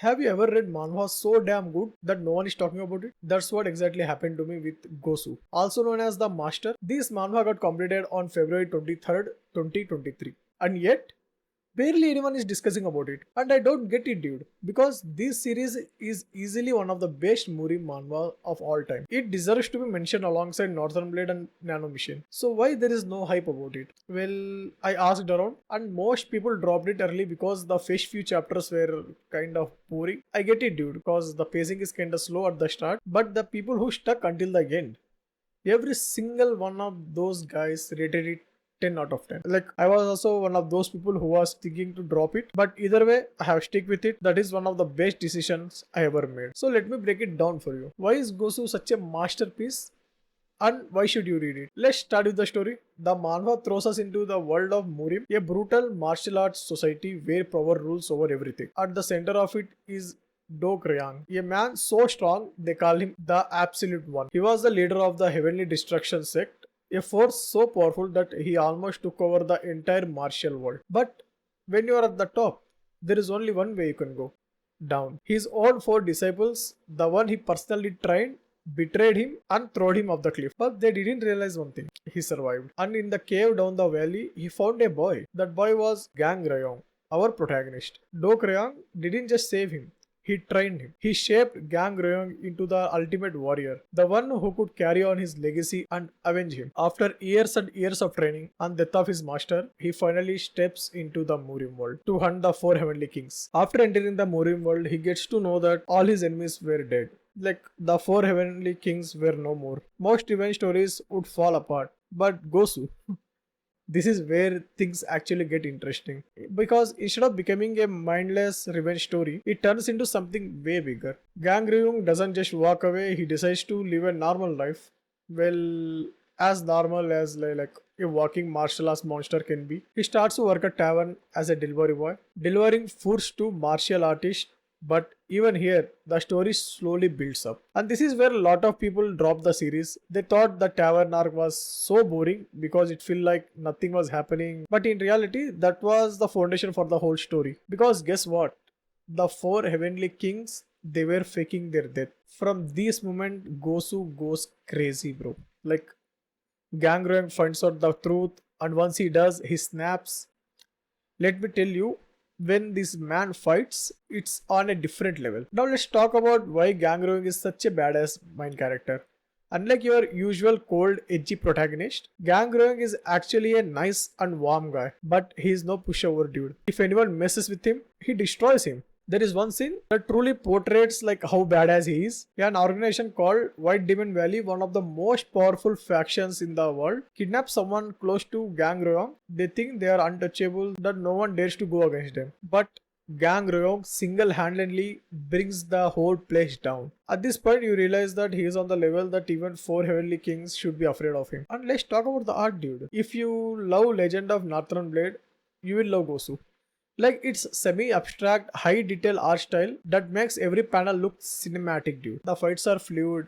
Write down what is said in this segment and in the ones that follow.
Have you ever read manhwa so damn good that no one is talking about it? That's what exactly happened to me with Gosu, also known as the Master. This manhwa got completed on February 23rd, 2023. And yet, barely anyone is discussing about it. And I don't get it, dude. Because this series is easily one of the best Muri manhwa of all time. It deserves to be mentioned alongside Northern Blade and Nano Mission. So why there is no hype about it? Well, I asked around and most people dropped it early because the first few chapters were kind of boring. I get it, dude, because the pacing is kind of slow at the start. But the people who stuck until the end, every single one of those guys rated it 10 out of 10. Like, I was also one of those people who was thinking to drop it, but either way I have stick with it. That is one of the best decisions I ever made. So let me break it down for you. Why is Gosu such a masterpiece and why should you read it? Let's start with the story. The manhwa throws us into the world of Murim, a brutal martial arts society where power rules over everything. At the center of it is Do Krayang, a man so strong they call him the Absolute One. He was the leader of the Heavenly Destruction sect, a force so powerful that he almost took over the entire martial world. But when you are at the top, there is only one way you can go: down. His own four disciples, the one he personally trained, betrayed him and threw him off the cliff. But they didn't realize one thing: he survived. And in the cave down the valley, he found a boy. That boy was Gang Rayong, our protagonist. Do Krayong didn't just save him, he trained him. He shaped Gang Rayong into the ultimate warrior, the one who could carry on his legacy and avenge him. After years and years of training and death of his master, he finally steps into the Murim world to hunt the four heavenly kings. After entering the Murim world, he gets to know that all his enemies were dead. Like, the four heavenly kings were no more. Most revenge stories would fall apart. But Gosu, this is where things actually get interesting. Because instead of becoming a mindless revenge story, it turns into something way bigger. Gang Ryung doesn't just walk away, he decides to live a normal life. Well, as normal as like a walking martial arts monster can be. He starts to work at tavern as a delivery boy, delivering foods to martial artists. But even here, the story slowly builds up. And this is where a lot of people dropped the series. They thought the tavern arc was so boring because it felt like nothing was happening. But in reality, that was the foundation for the whole story. Because guess what? The four heavenly kings, they were faking their death. From this moment, Gosu goes crazy, bro. Like, Gangrang finds out the truth, and once he does, he snaps. Let me tell you, when this man fights, it's on a different level. Now let's talk about why Gangrong is such a badass main character. Unlike your usual cold, edgy protagonist, Gangrong is actually a nice and warm guy, but he is no pushover dude. If anyone messes with him, he destroys him. There is one scene that truly portrays like how badass he is. An organization called White Demon Valley, one of the most powerful factions in the world, kidnaps someone close to Gang Royong. They think they are untouchable, that no one dares to go against them. But Gang Royong single-handedly brings the whole place down. At this point, you realize that he is on the level that even four heavenly kings should be afraid of him. And let's talk about the art, dude. If you love Legend of Northern Blade, you will love Gosu. Like, it's semi-abstract, high-detail art style that makes every panel look cinematic, dude. The fights are fluid,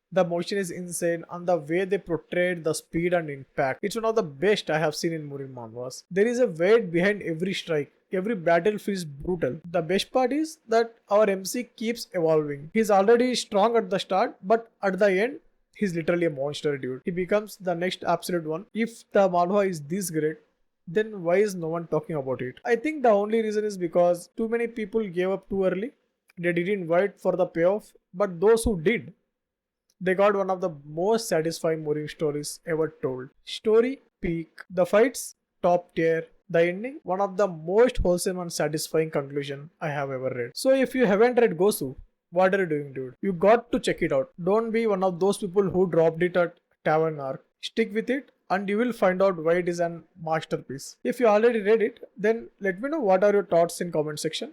the motion is insane, and the way they portrayed the speed and impact. It's one of the best I have seen in Murin manhwas. There is a weight behind every strike. Every battle feels brutal. The best part is that our MC keeps evolving. He's already strong at the start, but at the end, he's literally a monster, dude. He becomes the next absolute one. If the manhwa is this great, then why is no one talking about it? I think the only reason is because too many people gave up too early. They didn't wait for the payoff, but those who did, they got one of the most satisfying moving stories ever told. Story peak, the fights top tier, the ending one of the most wholesome and satisfying conclusion I have ever read. So if you haven't read Gosu, what are you doing, dude? You got to check it out. Don't be one of those people who dropped it at Tavern Arc. Stick with it and you will find out why it is an masterpiece. If you already read it, then let me know what are your thoughts in comment section.